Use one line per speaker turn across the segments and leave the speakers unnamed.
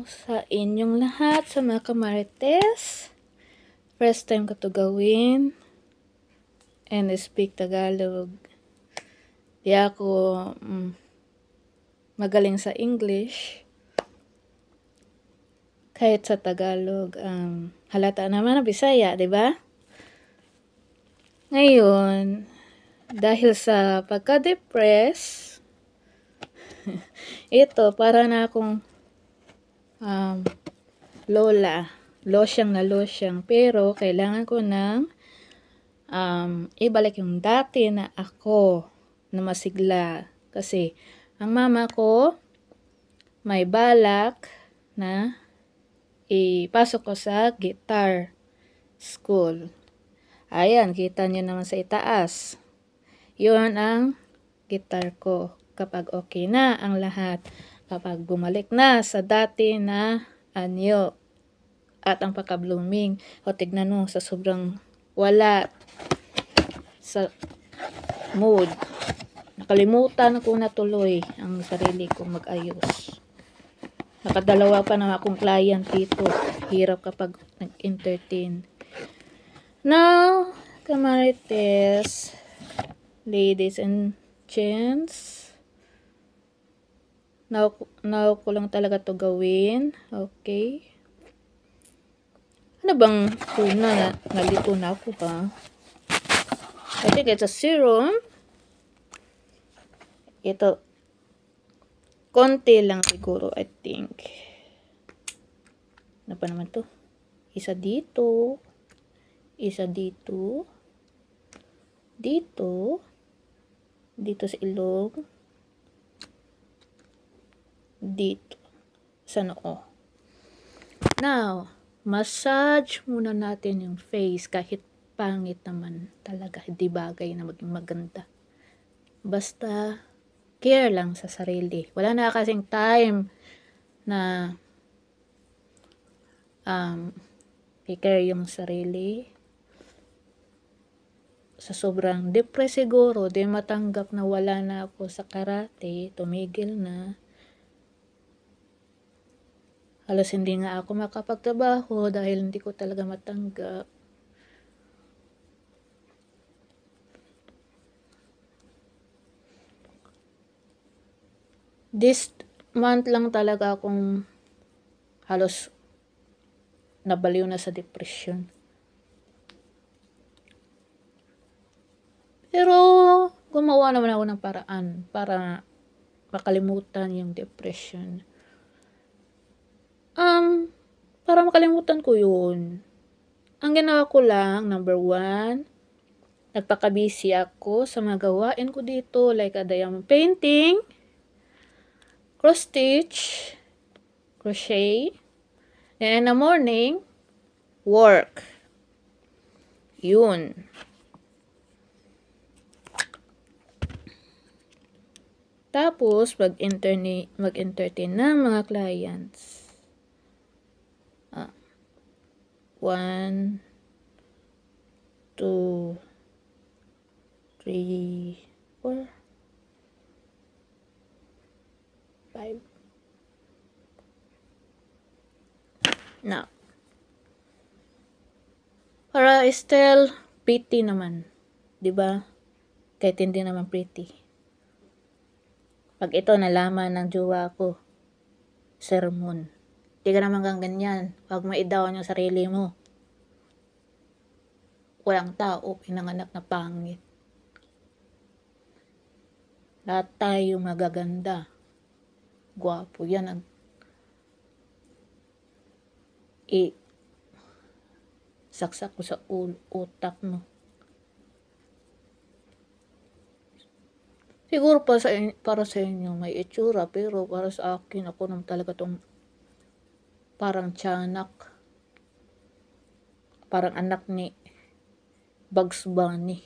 sa inyong lahat, sa mga kamarites. First time ko to gawin. And I speak Tagalog. Di ako magaling sa English. Kahit sa Tagalog, halata naman na Bisaya, di ba? Ngayon, dahil sa pagka-depress, ito, para na akong losyang. Pero, kailangan ko ng ibalik yung dati na ako na masigla. Kasi, ang mama ko, may balak na ipasok ko sa guitar school. Ayan, kita nyo naman sa itaas. Yun ang guitar ko. Kapag okay na ang lahat, kapag bumalik na sa dati na anyo at ang pagka-blooming, o tignan mo sa sobrang wala sa mood, nakalimutan ko na tuloy ang sarili ko mag-ayos. Nakadalawa pa na akong client dito. Hirap kapag nag-entertain. Now, kamarites, ladies and gents, now ko lang talaga to gawin. Okay. Ano bang tuna na nalito na ako ba? I think it's a serum. Ito. Konti lang siguro, I think. Ano pa naman to? Isa dito. Isa dito. Dito. Dito sa ilong. Dito. Sa noo. Now, massage muna natin yung face kahit pangit naman talaga. Hindi bagay na maging maganda. Basta, care lang sa sarili. Wala na kasing time na i-care yung sarili. Sa sobrang depressed siguro, di matanggap na wala na ako sa karate, tumigil na. Halos hindi nga ako makapagtrabaho dahil hindi ko talaga matanggap. This month lang talaga akong halos nabaliw na sa depression. Pero gumawa naman ako ng paraan para makalimutan yung depression. Para makalimutan ko yun. Ang ginawa ko lang, number 1, nagpaka-busy ako sa mga gawain ko dito, like a diamond painting, cross stitch, crochet, then in the morning, work. Yun. Tapos, mag-entertain ng mga clients. 1, 2, 3, 4, 5. Now, para still pretty naman, 'di ba? Kahit hindi naman pretty. Pag ito nalaman ng jowa ko, sermon. Di ka naman kang ganyan. Huwag maidown yung sarili mo. Walang tao pinanganak na pangit. Lahat tayo magaganda. Gwapo yan ang saksak ko sa utak mo. Siguro para sa inyo may itsura, pero para sa akin, ako naman talaga tong parang tiyanak. Parang anak ni Bugs Bunny.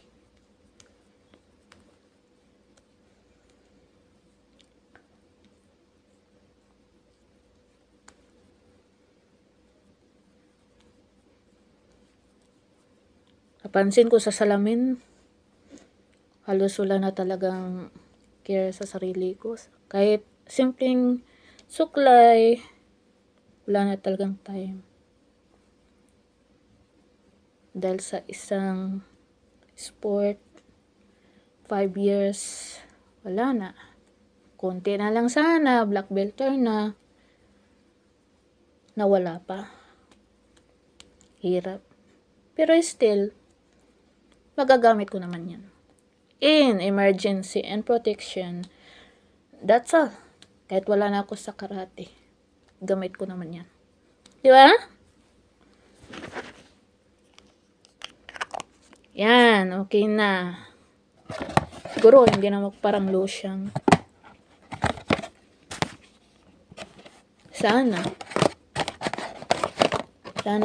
Napansin ko sa salamin, halos wala na talagang care sa sarili ko. Kahit simpleng suklay, Wala na talagang time. Dahil sa isang sport, 5 years, wala na. Konti na lang sana, black belter na. Nawala pa. Hirap. Pero still, magagamit ko naman yan. In emergency and protection, that's all. Kahit wala na ako sa karate, gamit ko naman yan. Di ba? Yan, okay na. Siguro, hindi na parang losyang. Sana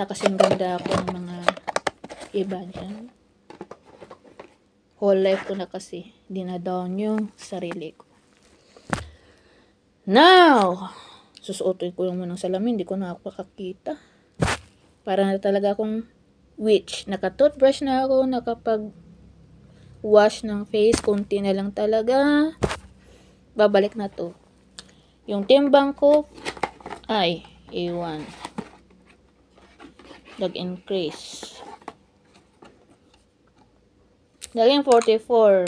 kasing ganda ako ng mga iba dyan. Whole life ko na kasi dinadown yung sarili ko. Now, susuotin ko yung munang salamin, hindi ko na ako makakita. Para na talaga akong witch. Naka-toothbrush na ako, nakapag-wash ng face, kunti na lang talaga. Babalik na to. Yung timbang ko ay A1. Nag-increase. Naging 44.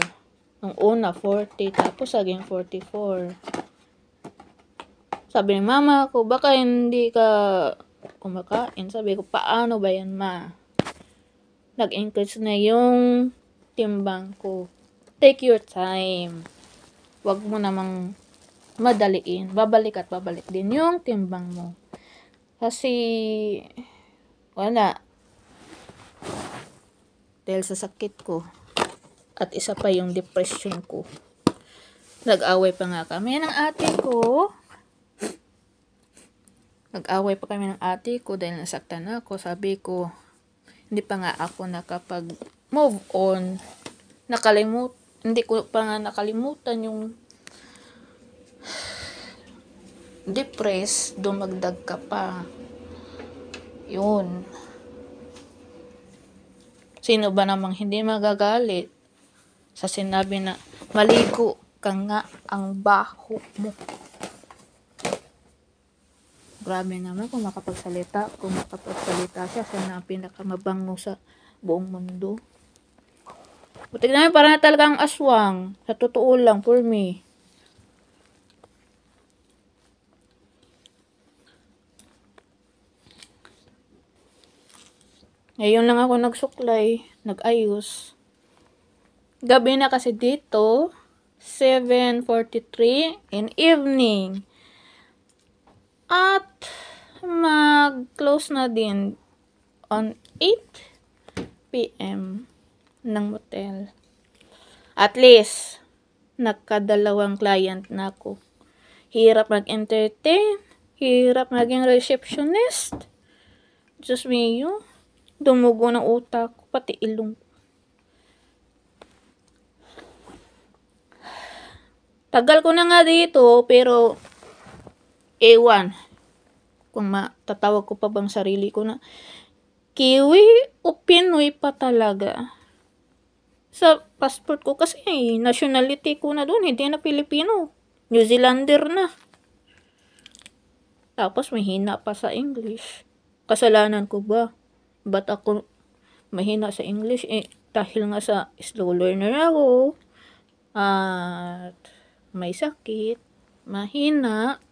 Nung una, 40. Tapos, naging 44. Sabi ni mama ko, baka hindi ka kumakain. Sabi ko, paano ba yan, ma? Nag-increase na yung timbang ko. Take your time. Huwag mo namang madaliin. Babalik at babalik din yung timbang mo. Kasi, wala. Dahil sa sakit ko. At isa pa yung depression ko. Nag-away pa nga kami ng ate ko. Nag-away pa kami ng ate ko dahil nasaktan ako. Sabi ko, hindi pa nga ako nakapag-move on. Hindi ko pa nga nakalimutan yung depressed, dumagdag ka pa. Yun. Sino ba namang hindi magagalit sa sinabi na maligo ka nga ang baho mo. Grabe naman kung makapagsalita siya. Siya na ang pinakamabango sa buong mundo. Buti naman parang talagang aswang. Sa totoo lang, for me. Ngayon lang ako nagsuklay, nag-ayos. Gabi na kasi dito, 7:43 in evening. At mag-close na din on 8 p.m. ng motel. At least, nakadalawang client na ako. Hirap mag-entertain, hirap maging receptionist. Diyos mio, dumugo ng utak ko, pati ilong. Tagal ko na nga dito, pero ewan kung matatawag ko pa bang sarili ko na Kiwi o Pinoy pa talaga. Sa passport ko kasi nationality ko na doon, hindi na Pilipino. New Zealander na. Tapos mahina pa sa English. Kasalanan ko ba? Ba't ako mahina sa English? Dahil nga sa slow learner ako. At may sakit. Mahina.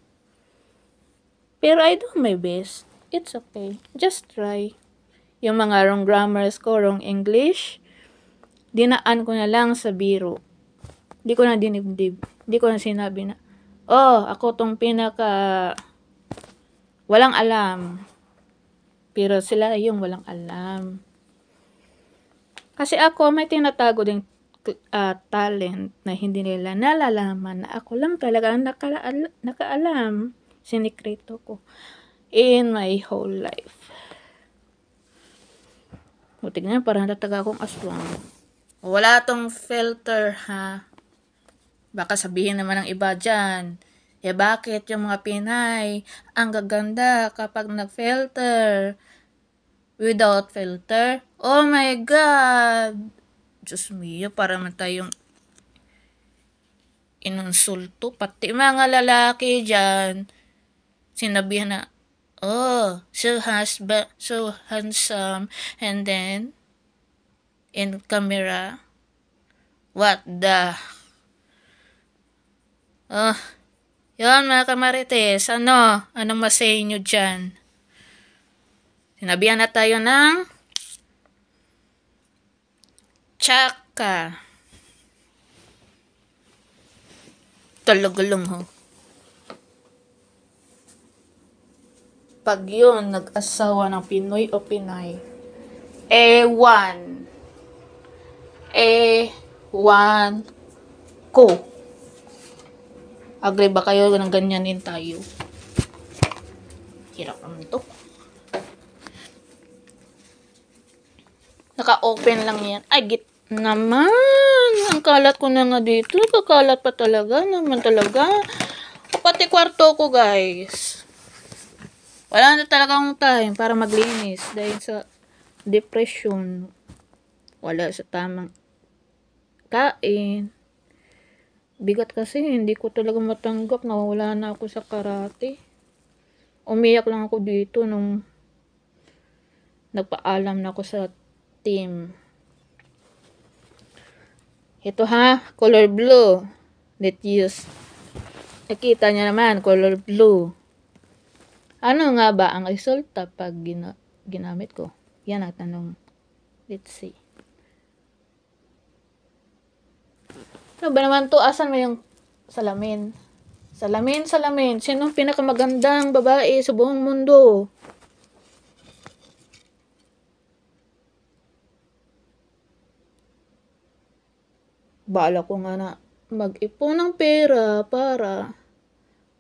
Pero I do my best. It's okay. Just try. Yung mga wrong grammars ko, wrong English, dinaan ko na lang sa biro. Di ko na dinibdib. Di ko na sinabi na, ako tong walang alam. Pero sila yung walang alam. Kasi ako, may tinatago ding talent na hindi nila nalalaman na ako lang talaga ang nakaalam. Sinikreto ko in my whole life. Buti nga, parang nataga akong aswang. Wala tong filter, ha? Baka sabihin naman ng iba dyan, bakit yung mga Pinay ang gaganda kapag nag-filter? Without filter? Oh my God! Diyos mio, parang tayong inonsulto. Pati mga lalaki dyan, sinabihan na, Oh, so handsome, and then in camera, what the? Oh, yun mga kamarites, anong masay nyo dyan? Sinabihan na tayo ng tsaka. Talagalong ho. Pag yun, nag-asawa ng Pinoy o Pinay, ewan ko. Agree ba kayo ng ganyanin tayo? Hirap naman to. Naka-open lang yan. Ay, git naman. Ang kalat ko na nga dito. Kakalat pa talaga. Naman talaga. Pati kwarto ko, guys. Wala na talagang time para maglinis. Dahil sa depression. Wala sa tamang kain. Bigat kasi. Hindi ko talaga matanggap. Nawala na ako sa karate. Umiyak lang ako dito nung nagpaalam na ako sa team. Ito ha, color blue. Let's use. Nakita niya naman, color blue. Ano nga ba ang resulta pag ginamit ko? Yan ang tanong. Let's see. Ano ba naman to? Asan mo yung salamin? Salamin. Sinong pinakamagandang babae sa buong mundo? Bala ko nga na mag-ipon ng pera para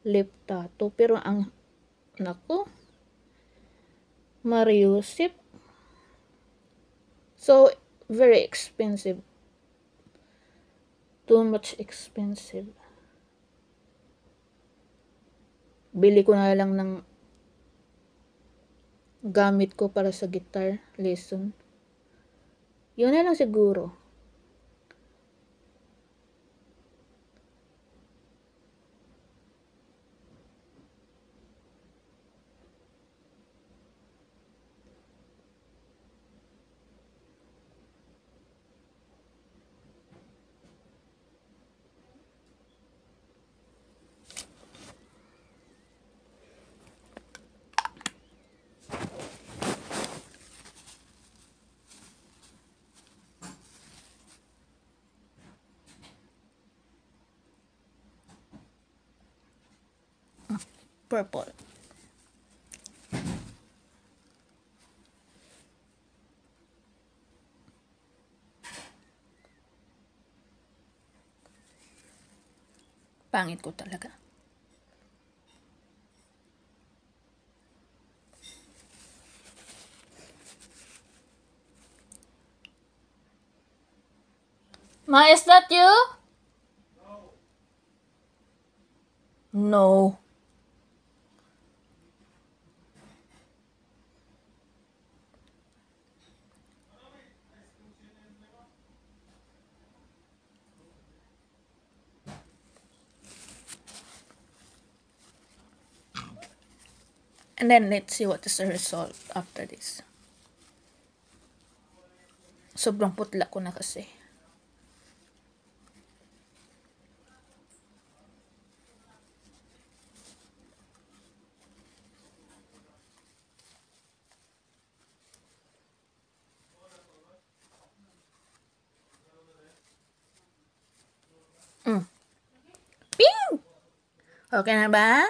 lip tattoo. Pero ang, nako, Mariusip. So, very expensive. Too much expensive. Bili ko na lang ng gamit ko para sa guitar lesson. Yun na lang siguro. Purple. Pangit ko talaga. Ma, is that you? No. And then let's see what is the result after this. Sobrang putla ko na kasi. Ping! Okay na ba?